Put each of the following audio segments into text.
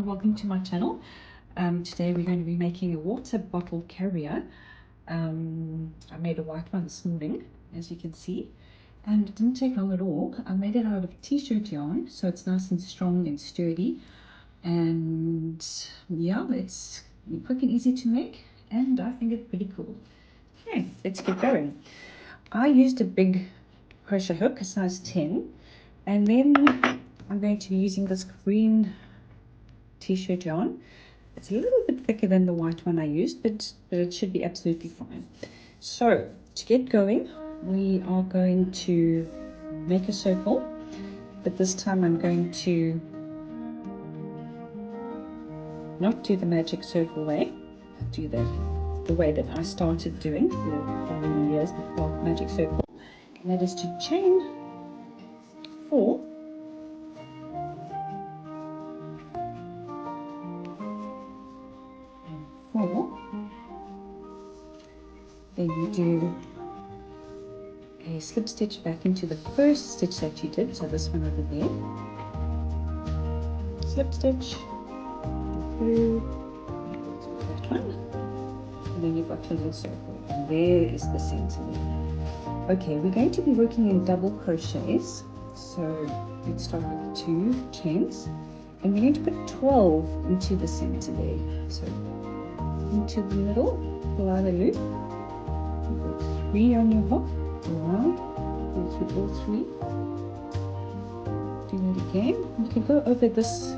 welcome to my channel. Today we're going to be making a water bottle carrier. I made a white one this morning, as you can see, and it didn't take long at all. I made it out of t-shirt yarn, so it's nice and strong and sturdy, and yeah, it's quick and easy to make, and I think it's pretty cool. Okay, let's get going. I used a big crochet hook, a size 10, and then I'm going to be using this green t-shirt yarn. It's a little bit thicker than the white one I used, but it should be absolutely fine. So to get going, we are going to make a circle, but this time I'm going to not do the magic circle way. I'll do that the way that I started doing for many years before magic circle, and that is to chain 4 4, then you do a slip stitch back into the first stitch that you did, so this one over there, slip stitch through that one, and then you've got your little circle, and there is the center there. Okay, we're going to be working in double crochets, so let's start with 2 chains, and we're going to put 12 into the center there. So into the middle, pull out a loop, put 3 on your hook, around, pull through all 3, do that again. You can go over this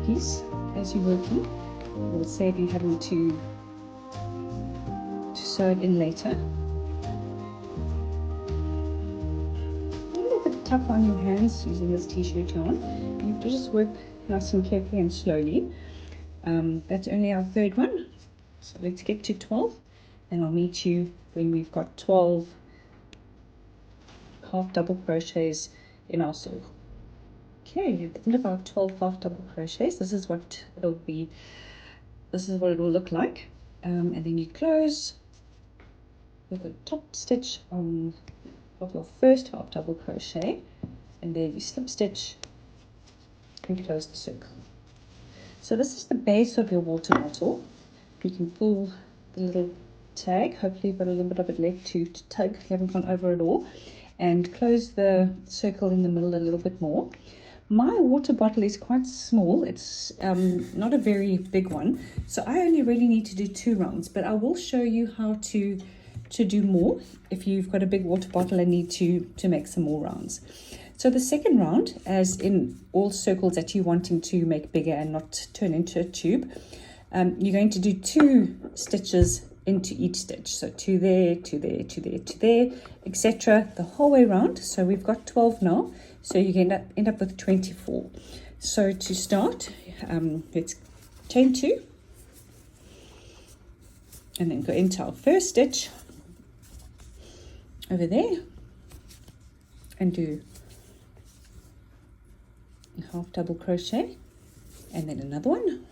piece as you're working. It will save you having to sew it in later. A little bit tough on your hands using this t-shirt yarn. You have to just work nice and carefully and slowly. That's only our 3rd one, so let's get to 12, and I'll meet you when we've got 12 half double crochets in our circle. Okay, at the end of our 12 half double crochets, this is what it will look like, and then you close with a top stitch of your first half double crochet, and then you slip stitch and close the circle. So this is the base of your water bottle. You can pull the little tag, hopefully you've got a little bit of it left to tug, you haven't gone over it all, and close the circle in the middle a little bit more. My water bottle is quite small, it's not a very big one, so I only really need to do 2 rounds, but I will show you how to do more if you've got a big water bottle and need to make some more rounds. So the second round, as in all circles that you're wanting to make bigger and not turn into a tube, you're going to do 2 stitches into each stitch. So 2 there, 2 there, 2 there, 2 there, etc. the whole way around. So we've got 12 now, so you can end up with 24. So to start, let's chain 2 and then go into our first stitch over there and do a half double crochet, and then another one.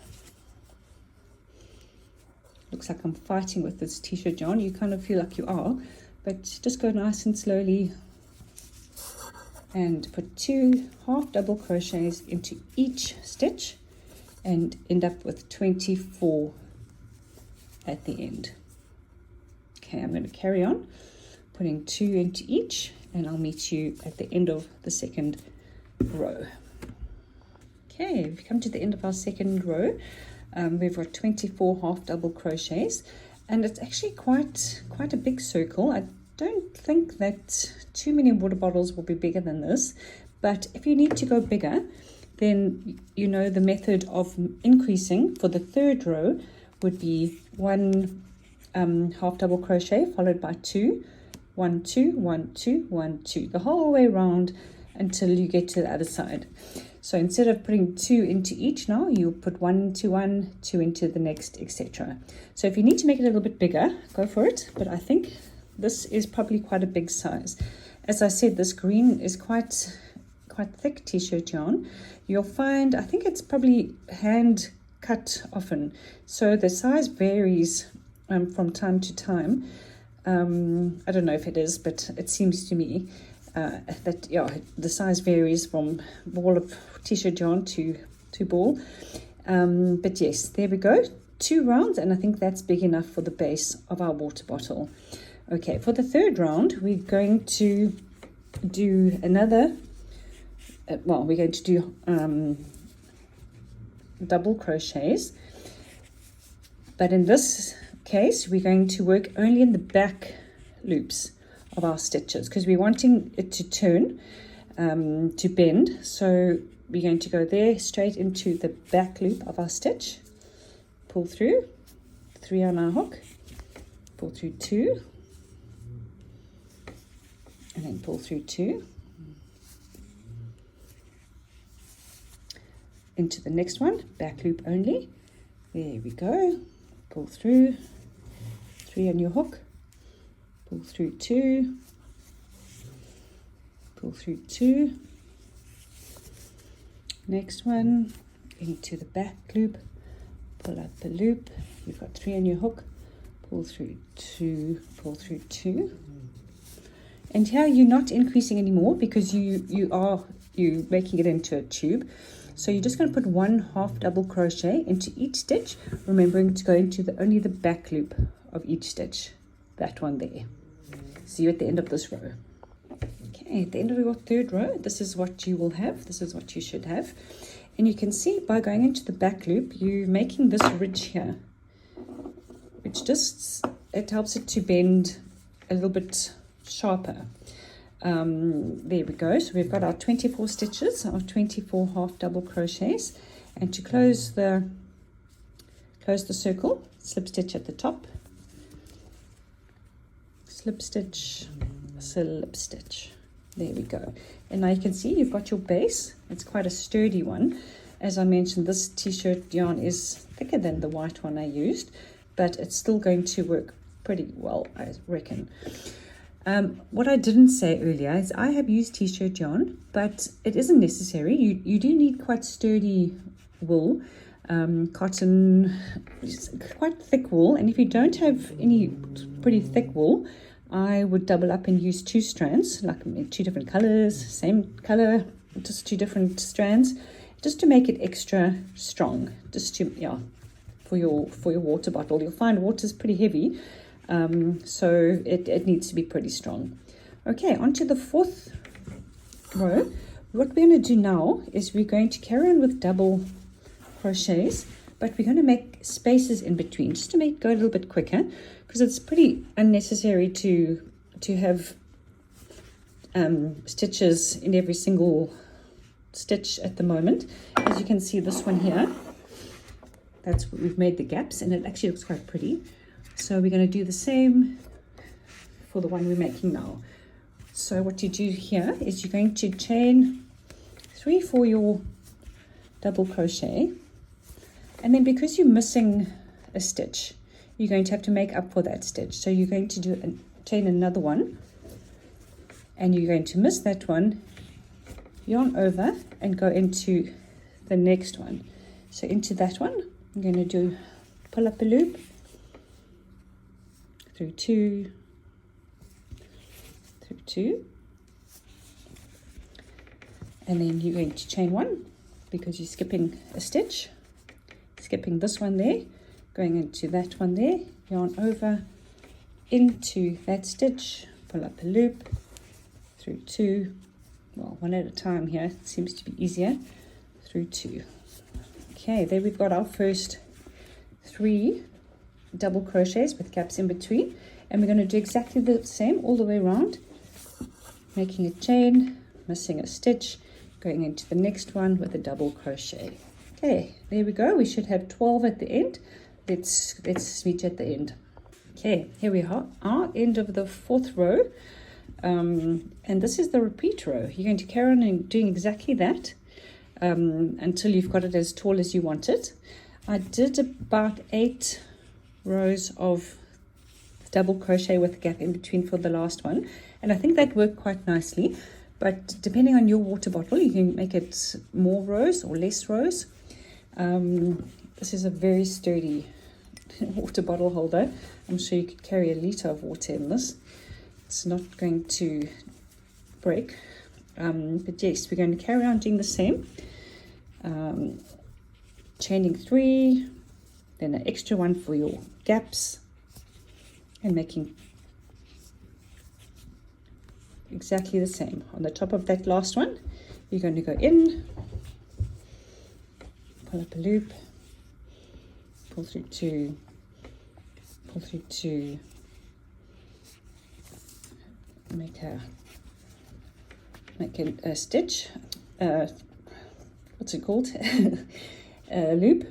Looks like I'm fighting with this t-shirt yarn. You kind of feel like you are, but just go nice and slowly and put 2 half double crochets into each stitch and end up with 24 at the end. Okay, I'm going to carry on putting 2 into each, and I'll meet you at the end of the second row. Okay, we've come to the end of our second row. We've got 24 half double crochets, and it's actually quite a big circle. I don't think that too many water bottles will be bigger than this, but if you need to go bigger, then you know the method of increasing for the 3rd row would be 1 half double crochet followed by 2, 1 2 1 2 1 2, the whole way around until you get to the other side. So instead of putting 2 into each now, you'll put 1 into one, 2 into the next, etc. So if you need to make it a little bit bigger, go for it, but I think this is probably quite a big size. As I said, this green is quite thick t-shirt yarn. You'll find, I think it's probably hand cut often, so the size varies from time to time. I don't know if it is, but it seems to me that the size varies from ball of t-shirt yarn to to ball. But yes, there we go. 2 rounds, and I think that's big enough for the base of our water bottle. Okay, for the third round, we're going to do another, we're going to do double crochets. But in this case, we're going to work only in the back loops of our stitches because we're wanting it to turn, to bend. So we're going to go there straight into the back loop of our stitch, pull through 3 on our hook, pull through 2, and then pull through 2 into the next one, back loop only. There we go. Pull through 3 on your hook, pull through 2, pull through 2, next one into the back loop, pull up the loop, you've got 3 on your hook, pull through 2, pull through 2, and here you're not increasing anymore because you're making it into a tube. So you're just going to put 1 half double crochet into each stitch, remembering to go into only the back loop of each stitch, that one there. See you at the end of this row. Okay, at the end of your third row, this is what you will have. This is what you should have. And you can see by going into the back loop, you're making this ridge here, which just, it helps it to bend a little bit sharper. There we go. So we've got our 24 stitches, our 24 half double crochets, and to close the circle, slip stitch at the top, slip stitch, slip stitch. There we go. And now you can see you've got your base. It's quite a sturdy one. As I mentioned, this t-shirt yarn is thicker than the white one I used, but it's still going to work pretty well, I reckon. What I didn't say earlier is I have used t-shirt yarn, but it isn't necessary. You do need quite sturdy wool, cotton, quite thick wool. And if you don't have any pretty thick wool, I would double up and use 2 strands, like 2 different colors, same color, just 2 different strands, just to make it extra strong, just to, for your water bottle. You'll find water's pretty heavy. So it needs to be pretty strong. Okay, on to the 4th row. What we're going to do now is we're going to carry on with double crochets, but we're going to make spaces in between just to make it go a little bit quicker, because it's pretty unnecessary to have stitches in every single stitch at the moment. As you can see, this one here, that's what we've made the gaps, and it actually looks quite pretty. So we're going to do the same for the one we're making now. So what you do here is you're going to chain 3 for your double crochet, and then because you're missing a stitch, you're going to have to make up for that stitch. So you're going to do chain another one, and you're going to miss that one, yarn over and go into the next one. So into that one, I'm going to do pull up a loop, through 2, through 2, and then you're going to chain 1 because you're skipping a stitch, skipping this one there, going into that one there, yarn over into that stitch, pull up a loop, through 2, well, one at a time here, it seems to be easier, through 2. Okay, there we've got our first 3 double crochets with gaps in between, and we're going to do exactly the same all the way around, making a chain, missing a stitch, going into the next one with a double crochet. Okay, there we go. We should have 12 at the end. Let's meet at the end. Okay, here we are, end of the 4th row, and this is the repeat row. You're going to carry on and doing exactly that until you've got it as tall as you want it. I did about 8 rows of double crochet with a gap in between for the last one, and I think that worked quite nicely, but depending on your water bottle you can make it more rows or less rows. This is a very sturdy water bottle holder. I'm sure you could carry a litre of water in this. It's not going to break, but yes, we're going to carry on doing the same. chaining 3, then an extra one for your gaps, and making exactly the same. On the top of that last one, you're going to go in, pull up a loop, pull through 2, pull through 2, make a stitch, what's it called, a loop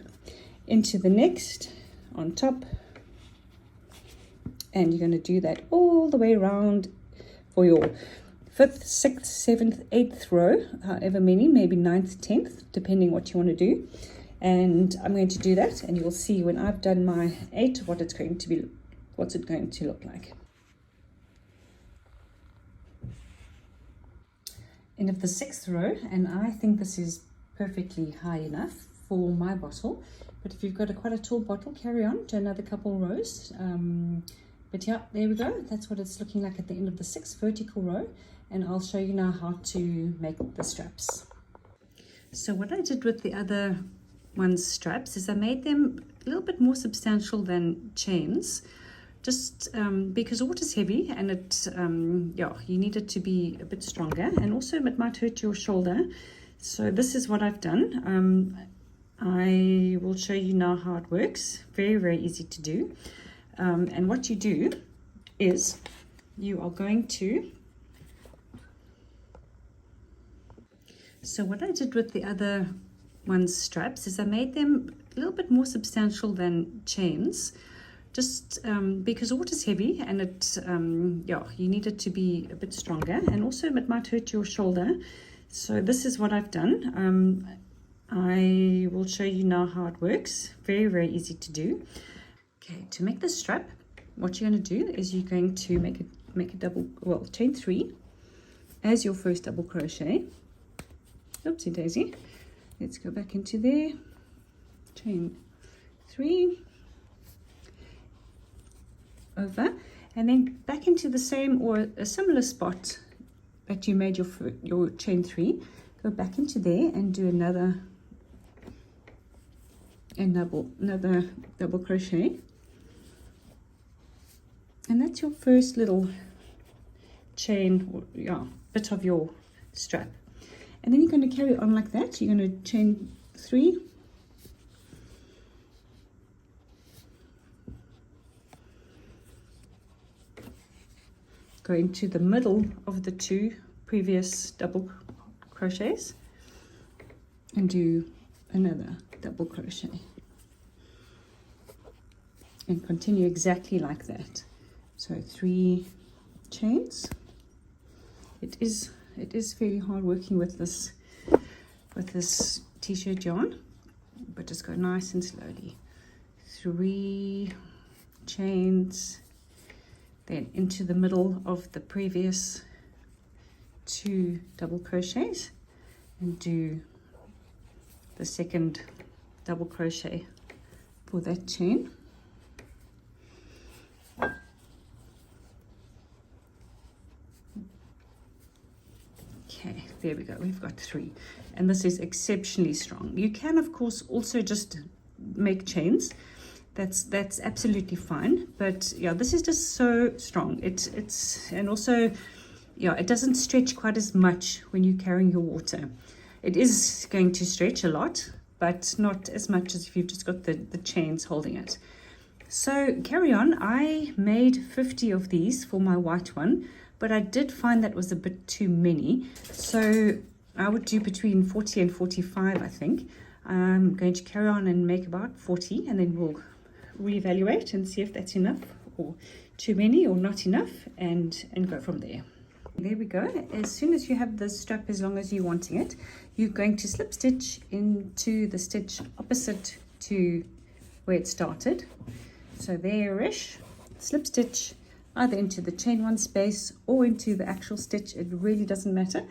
into the next on top, and you're going to do that all the way around for your 5th, 6th, 7th, 8th row, however many, maybe 9th, 10th, depending what you want to do. And I'm going to do that, and you'll see when I've done my 8 what's it going to look like. End of the 6th row, and I think this is perfectly high enough for my bottle, but if you've got quite a tall bottle, carry on to another couple rows. But yeah, there we go. That's what it's looking like at the end of the 6th vertical row, and I'll show you now how to make the straps. So what I did with the other one's straps is I made them a little bit more substantial than chains, just because water's heavy, and it yeah, you need it to be a bit stronger, and also it might hurt your shoulder. So this is what I've done. I will show you now how it works. Very, very easy to do. And what you do is you are going to, so what I did with the other one's straps is I made them a little bit more substantial than chains, just because water's heavy, and it yeah, you need it to be a bit stronger, and also it might hurt your shoulder. So this is what I've done. I will show you now how it works. Very, very easy to do. Okay, to make the strap, what you're going to do is you're going to make a double, well, chain 3 as your first double crochet. Oopsie daisy. Let's go back into there. Chain 3 over, and then back into the same or a similar spot that you made your chain 3. Go back into there and do another double crochet, and that's your first little chain, or yeah, bit of your strap. And then you're going to carry on like that. You're going to chain 3, go into the middle of the 2 previous double crochets and do another double crochet, and continue exactly like that. So 3 chains. It is fairly hard working with this t-shirt yarn, but just go nice and slowly. 3 chains, then into the middle of the previous 2 double crochets, and do the second double crochet for that chain. Okay, there we go, we've got 3, and this is exceptionally strong. You can of course also just make chains, that's absolutely fine, but yeah, this is just so strong. It's and also yeah, it doesn't stretch quite as much when you're carrying your water. It is going to stretch a lot, but not as much as if you've just got the chains holding it. So carry on. I made 50 of these for my white one, but I did find that was a bit too many, so I would do between 40 and 45, I think. I'm going to carry on and make about 40, and then we'll reevaluate and see if that's enough or too many or not enough, and go from there. There we go. As soon as you have the strap as long as you're wanting it, you're going to slip stitch into the stitch opposite to where it started. So there-ish, slip stitch either into the chain 1 space or into the actual stitch, it really doesn't matter,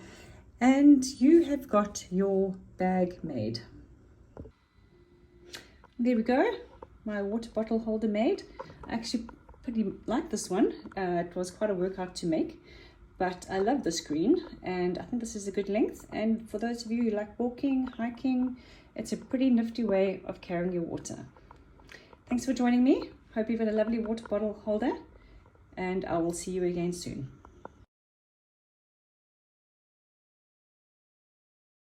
and you have got your bag made. There we go, my water bottle holder made. I actually pretty like this one. It was quite a workout to make, but I love this green, and I think this is a good length. And for those of you who like walking, hiking, It's a pretty nifty way of carrying your water. Thanks for joining me. Hope you've got a lovely water bottle holder, and I will see you again soon.